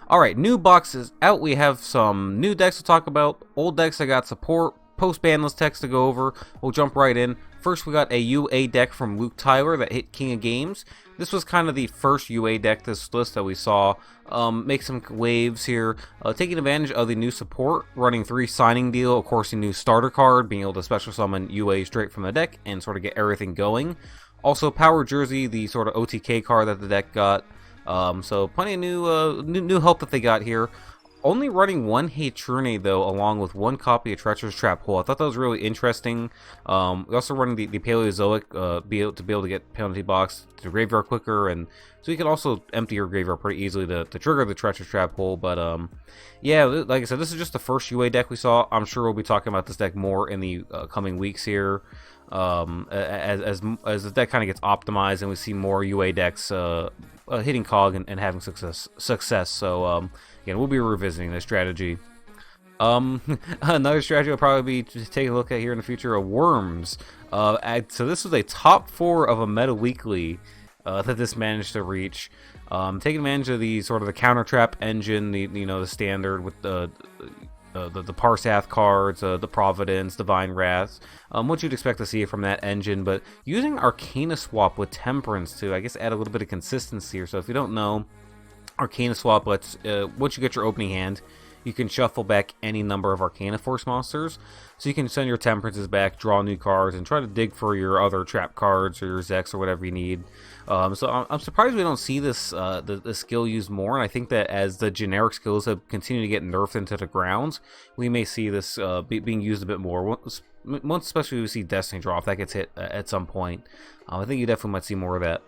Alright, new boxes out. We have some new decks to talk about, old decks that got support, post-banlist text to go over. We'll jump right in. First, we got a UA deck from Luke Tyler that hit King of Games. This was kind of the first UA deck this list that we saw make some waves here, taking advantage of the new support, running 3 signing deal, of course the new starter card, being able to special summon UA straight from the deck and sort of get everything going. Also, Power Jersey, the sort of OTK card that the deck got. So plenty of new help that they got here. Only running 1 Hatrune though, along with 1 copy of Treacherous Trap Hole. I thought that was really interesting. We also running the Paleozoic, to be able to get penalty box to graveyard quicker, and so you can also empty your graveyard pretty easily to trigger the Treacherous Trap Hole. But yeah, like I said, this is just the first UA deck we saw. I'm sure we'll be talking about this deck more in the coming weeks here. As the deck kind of gets optimized and we see more UA decks hitting COG and having success. So again, we'll be revisiting this strategy. Another strategy will probably be to take a look at here in the future of Worms. So this was a top 4 of a Meta Weekly that this managed to reach. Taking advantage of the sort of the counter trap engine, the standard with the Parsath cards, the Providence, Divine Wrath, what you'd expect to see from that engine, but using Arcana Swap with Temperance to, I guess, add a little bit of consistency here. So if you don't know, Arcana Swap lets, once you get your opening hand, you can shuffle back any number of Arcana Force monsters, so you can send your Temperances back, draw new cards, and try to dig for your other trap cards or your Zex or whatever you need. So I'm surprised we don't see this the skill used more, and I think that as the generic skills have continued to get nerfed into the ground, we may see this being used a bit more. Once especially we see Destiny Draw, if that gets hit at some point, I think you definitely might see more of that.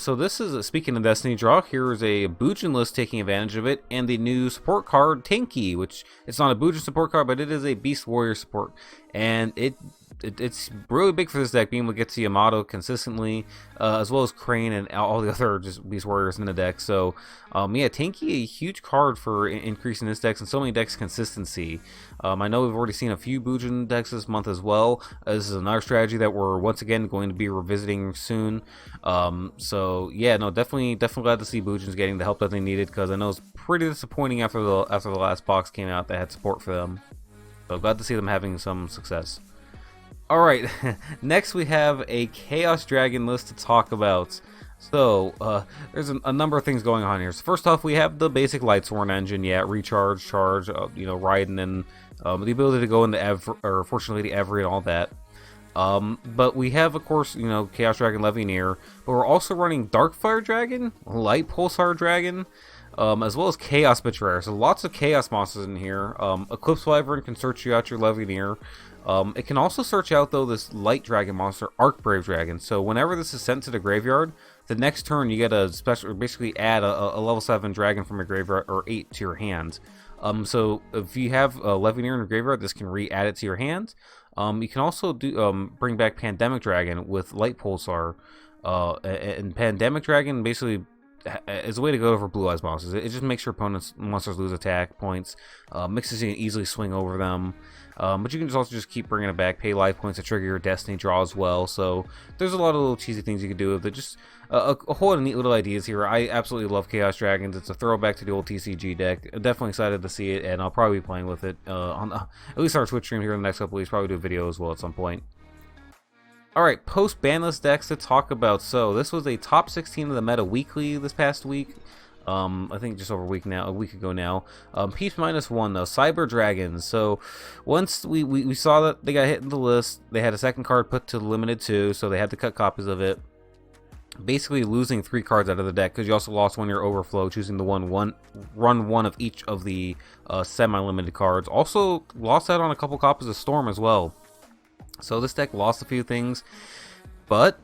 So this is, speaking of Destiny Draw, here is a Bujin list taking advantage of it, and the new support card, Tenki, which it's not a Bujin support card, but it is a Beast Warrior support, and it's really big for this deck, being able to get to Yamato consistently, as well as Crane and all the other just Beast Warriors in the deck. So yeah, Tenki, a huge card for increasing this deck and so many decks consistency. I know we've already seen a few Bujin decks this month as well. This is another strategy that we're once again going to be revisiting soon. So yeah, no, definitely glad to see Bujin's getting the help that they needed, because I know it's pretty disappointing after the last box came out that had support for them. So glad to see them having some success. Alright, next we have a Chaos Dragon list to talk about. So, there's a number of things going on here. So first off, we have the basic Lightsworn engine, yeah, recharge, charge, Raiden, and the ability to go into Fortunately Every and all that. But we have, of course, Chaos Dragon Levineer, but we're also running Darkfire Dragon, Light Pulsar Dragon, as well as Chaos Betrayer. So lots of Chaos monsters in here. Eclipse Wyvern can search you out your Levineer. It can also search out, though, this Light Dragon monster, Archbrave Dragon. So whenever this is sent to the graveyard, the next turn you get a special, basically add a level 7 dragon from your graveyard, or 8 to your hand. So if you have Levineer in your graveyard, this can re-add it to your hand. You can also bring back Pandemic Dragon with Light Pulsar. And Pandemic Dragon basically is a way to go over Blue Eyes monsters. It just makes your opponent's monsters lose attack points, makes it so you can easily swing over them. But you can also keep bringing it back, pay life points to trigger your Destiny Draw as well. So there's a lot of little cheesy things you can do with it. Just a whole lot of neat little ideas here. I absolutely love Chaos Dragons. It's a throwback to the old TCG deck. I'm definitely excited to see it, and I'll probably be playing with it on at least our Twitch stream here in the next couple weeks. Probably do a video as well at some point. Alright, post-banlist decks to talk about. So this was a top 16 of the Meta Weekly this past week. I think just over a week ago now. Peeps -1 though, Cyber Dragons. So once we saw that they got hit in the list, they had a second card put to limited 2, so they had to cut copies of it. Basically losing 3 cards out of the deck, because you also lost 1 of your overflow, choosing the run one of each of the semi-limited cards. Also lost out on a couple copies of Storm as well. So this deck lost a few things, but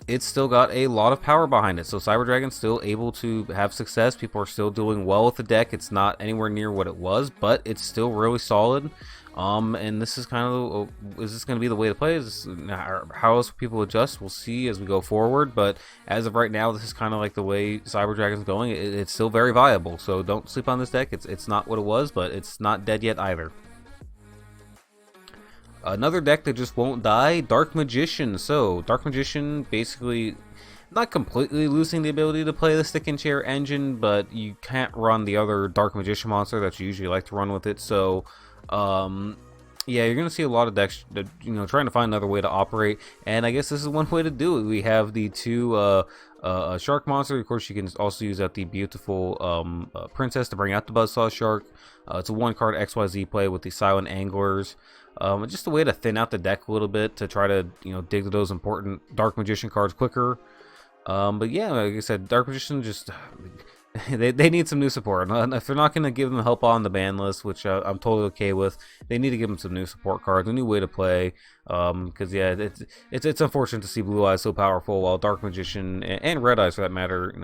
it's still got a lot of power behind it. So Cyber Dragon's still able to have success. People are still doing well with the deck. It's not anywhere near what it was, but it's still really solid. And this is kind of, is this going to be the way to play? How else will people adjust? We'll see as we go forward. But as of right now, this is kind of like the way Cyber Dragon's going. It's still very viable. So don't sleep on this deck. It's not what it was, but it's not dead yet either. Another deck that just won't die, Dark Magician. So Dark Magician basically not completely losing the ability to play the stick and chair engine, but you can't run the other Dark Magician monster that you usually like to run with it. So, yeah, you're going to see a lot of decks, trying to find another way to operate, and I guess this is one way to do it. We have the two shark monster. Of course, you can also use the beautiful princess to bring out the Buzzsaw Shark. It's a 1-card XYZ play with the Silent Anglers. Just a way to thin out the deck a little bit to try to, dig to those important Dark Magician cards quicker. But yeah, like I said, Dark Magician just... they need some new support. If they're not going to give them help on the ban list, which I'm totally okay with, they need to give them some new support cards, a new way to play. Because yeah, it's unfortunate to see Blue Eyes so powerful while Dark Magician and Red Eyes, for that matter,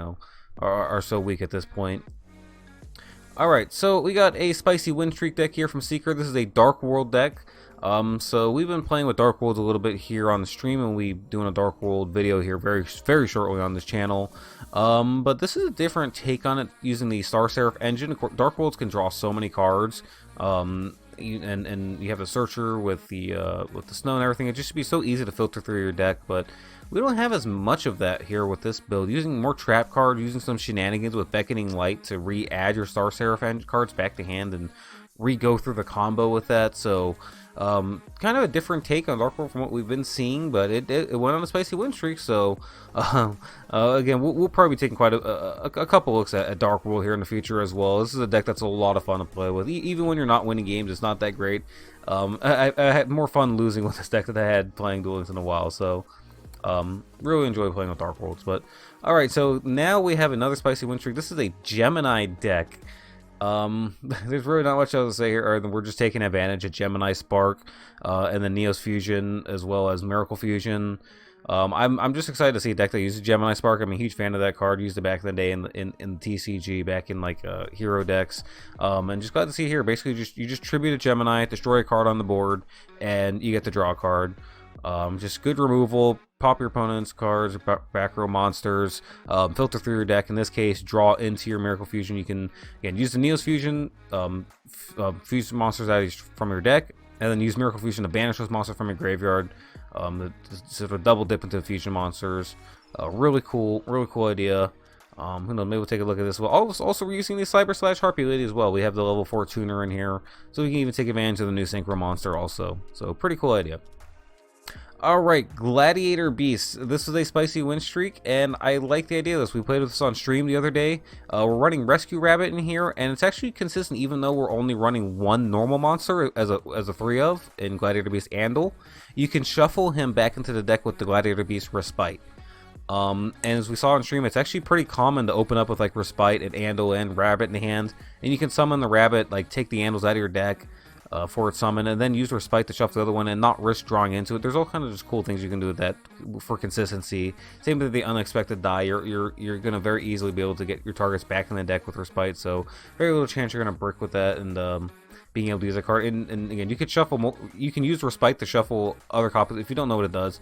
are so weak at this point. All right, so we got a spicy Winstreak deck here from Seeker. This is a Dark World deck. So we've been playing with Dark Worlds a little bit here on the stream, and we'll be doing a Dark World video here very shortly on this channel. But this is a different take on it using the Star Seraph engine. Dark Worlds can draw so many cards, and you have the Searcher with the snow and everything. It just should be so easy to filter through your deck, but we don't have as much of that here with this build. Using more trap cards, using some shenanigans with Beckoning Light to re-add your Star Seraph cards back to hand and re-go through the combo with that. So kind of a different take on Dark World from what we've been seeing, but it went on a spicy win streak. So again, we'll probably be taking quite a couple looks at Dark World here in the future as well. This is a deck that's a lot of fun to play with. Even when you're not winning games, it's not that great. I had more fun losing with this deck that I had playing Duel Links in a while. So really enjoy playing with Dark Worlds. But alright, so now we have another spicy win streak. This is a Gemini deck. There's really not much else to say here, other than we're just taking advantage of Gemini Spark, and then Neos Fusion, as well as Miracle Fusion. I'm just excited to see a deck that uses Gemini Spark. I'm a huge fan of that card. Used it back in the day in TCG, back in like hero decks. And just glad to see here. Basically, you just tribute a Gemini, destroy a card on the board, and you get to draw a card. Just good removal. Pop your opponent's cards, back row monsters, filter through your deck. In this case, draw into your Miracle Fusion. You can, again, use the Neos Fusion, fuse monsters out from your deck, and then use Miracle Fusion to banish those monsters from your graveyard. Sort of double dip into fusion monsters. Really cool idea. Who knows, maybe we'll take a look at this. Well, also we're using the Cyber / Harpy Lady as well. We have the level 4 tuner in here, so we can even take advantage of the new Synchro monster also. So pretty cool idea. Alright, Gladiator Beast. This is a spicy win streak, and I like the idea of this. We played with this on stream the other day. We're running Rescue Rabbit in here, and it's actually consistent even though we're only running one normal monster as a 3 of in Gladiator Beast Andal. You can shuffle him back into the deck with the Gladiator Beast Respite. And as we saw on stream, it's actually pretty common to open up with like Respite and Andal and Rabbit in hand, and you can summon the Rabbit, like take the Andals out of your deck for its summon, and then use Respite to shuffle the other one and not risk drawing into it. There's all kind of just cool things you can do with that for consistency. Same with the Unexpected Die. You're gonna very easily be able to get your targets back in the deck with Respite, so very little chance you're gonna brick with that, and being able to use a card. And again, you could shuffle. You can use Respite to shuffle other copies. If you don't know what it does,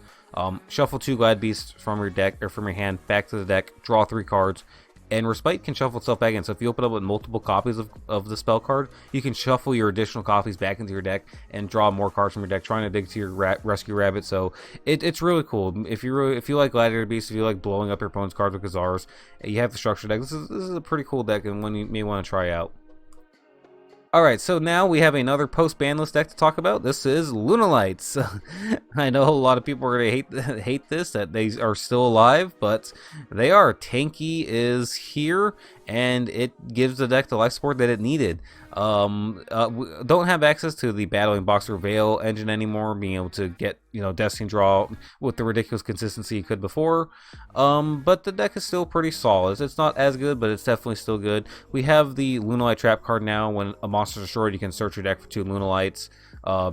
shuffle 2 Glad Beasts from your deck or from your hand back to the deck. Draw 3 cards. And Respite can shuffle itself back in. So if you open up with multiple copies of the spell card, you can shuffle your additional copies back into your deck and draw more cards from your deck, trying to dig to your Rescue Rabbit. So it's really cool. If you like Gladiator Beast, if you like blowing up your opponent's cards with Khazars, you have the structure deck. This is a pretty cool deck, and one you may want to try out. Alright, so now we have another post-ban list deck to talk about. This is Lunalights. I know a lot of people are going to hate this, that they are still alive, but they are. Tenki is here, and it gives the deck the life support that it needed. Don't have access to the Battling Boxer Veil engine anymore, being able to get, Destiny Draw with the ridiculous consistency you could before. But the deck is still pretty solid. It's not as good, but it's definitely still good. We have the Lunalight Trap card now. When a monster is destroyed, you can search your deck for 2 Lunalights.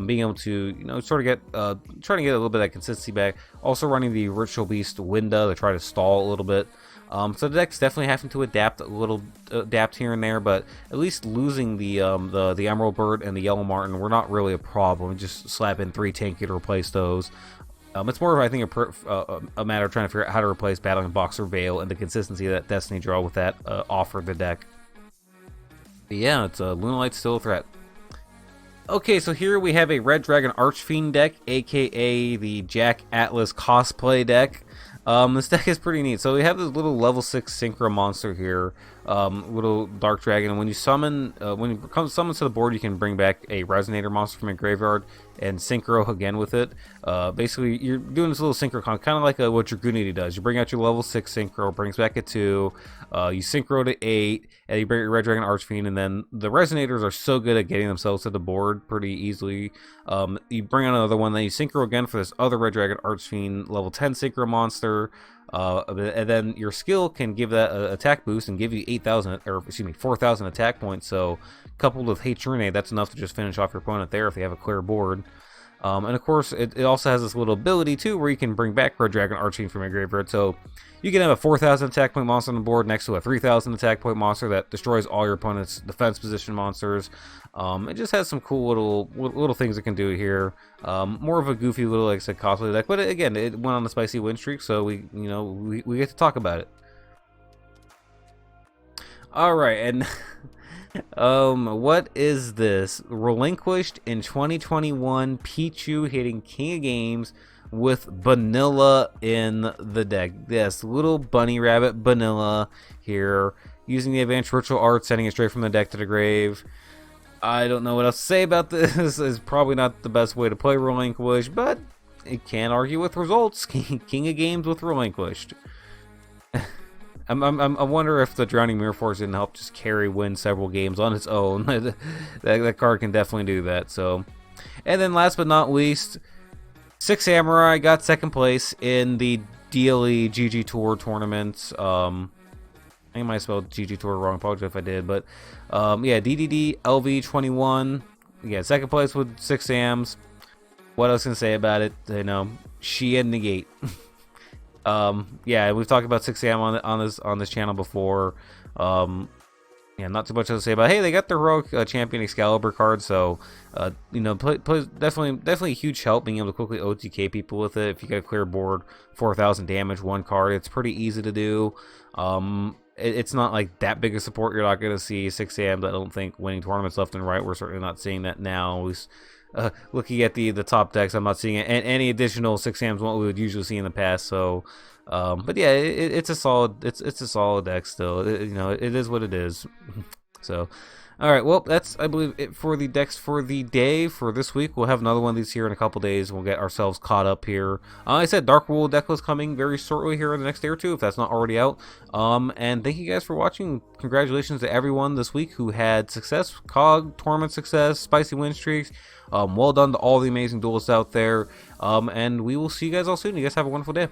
Being able to, sort of get, trying to get a little bit of that consistency back. Also running the Ritual Beast Winda to try to stall a little bit. So the deck's definitely having to adapt here and there, but at least losing the Emerald Bird and the Yellow Martin were not really a problem. Just slap in 3 Tenki to replace those. It's more of, I think, a matter of trying to figure out how to replace Battling Boxer Veil and the consistency of that Destiny Draw with that offered the deck. But yeah, it's Lunalight's still a threat. Okay, so here we have a Red Dragon Archfiend deck, aka the Jack Atlas cosplay deck. This deck is pretty neat. So we have this little level 6 synchro monster here, little dark dragon. And when you summon, when you come summons to the board, you can bring back a resonator monster from your graveyard and synchro again with it. Basically, you're doing this little synchro con, kind of like what your Gunity does. You bring out your level 6 synchro, brings back a 2, you synchro to 8, and you bring your red dragon archfiend. And then the resonators are so good at getting themselves to the board pretty easily. You bring out another one, then you synchro again for this other red dragon archfiend level 10 synchro monster. And then your skill can give that attack boost and give you 8,000, or excuse me, 4,000 attack points. So coupled with Hatred, that's enough to just finish off your opponent there if they have a clear board. And of course, it also has this little ability too, where you can bring back Red Dragon Archfiend from your graveyard. So you can have a 4,000 attack point monster on the board next to a 3,000 attack point monster that destroys all your opponent's defense position monsters. It just has some cool little things it can do here. More of a goofy little, like I said, costly deck, but again, it went on a spicy win streak, so we get to talk about it. All right, and what is this? Relinquished in 2021, Pichu hitting King of Games with vanilla in the deck. Yes, little bunny rabbit vanilla here, using the advanced ritual art, sending it straight from the deck to the grave. I don't know what else to say about this. Is probably not the best way to play Relinquished, but it can't argue with results. King of Games with Relinquished. I wonder if the Drowning Mirror Force didn't help just win several games on its own. that card can definitely do that. So, and then last but not least, Six Samurai got second place in the DLE GG Tour tournament. I might have spelled GG Tour wrong. Apologize if I did, but yeah, DDD LV21. Yeah, second place with 6 Sams. What else can I say about it? You know, she and negate. Yeah, we've talked about 6 Sam on this channel before. Yeah, not too much to say about. Hey, they got the heroic champion Excalibur card, so you know, definitely a huge help being able to quickly OTK people with it. If you get a clear board, 4,000 damage, one card, it's pretty easy to do. It's not like that big a support. You're not going to see 6 Sam. I don't think winning tournaments left and right. We're certainly not seeing that now. Looking at the top decks, I'm not seeing any additional 6 Sams what we would usually see in the past. So, but yeah, it's a solid deck still. You know, it is what it is. So, all right, well, that's, I believe, it for the decks for the day for this week. We'll have another one of these here in a couple days. We'll get ourselves caught up here. I said Dark Rule deck was coming very shortly here in the next day or two, if that's not already out. And thank you guys for watching. Congratulations to everyone this week who had success, COG, tournament success, spicy win streaks. Well done to all the amazing duelists out there. And we will see you guys all soon. You guys have a wonderful day.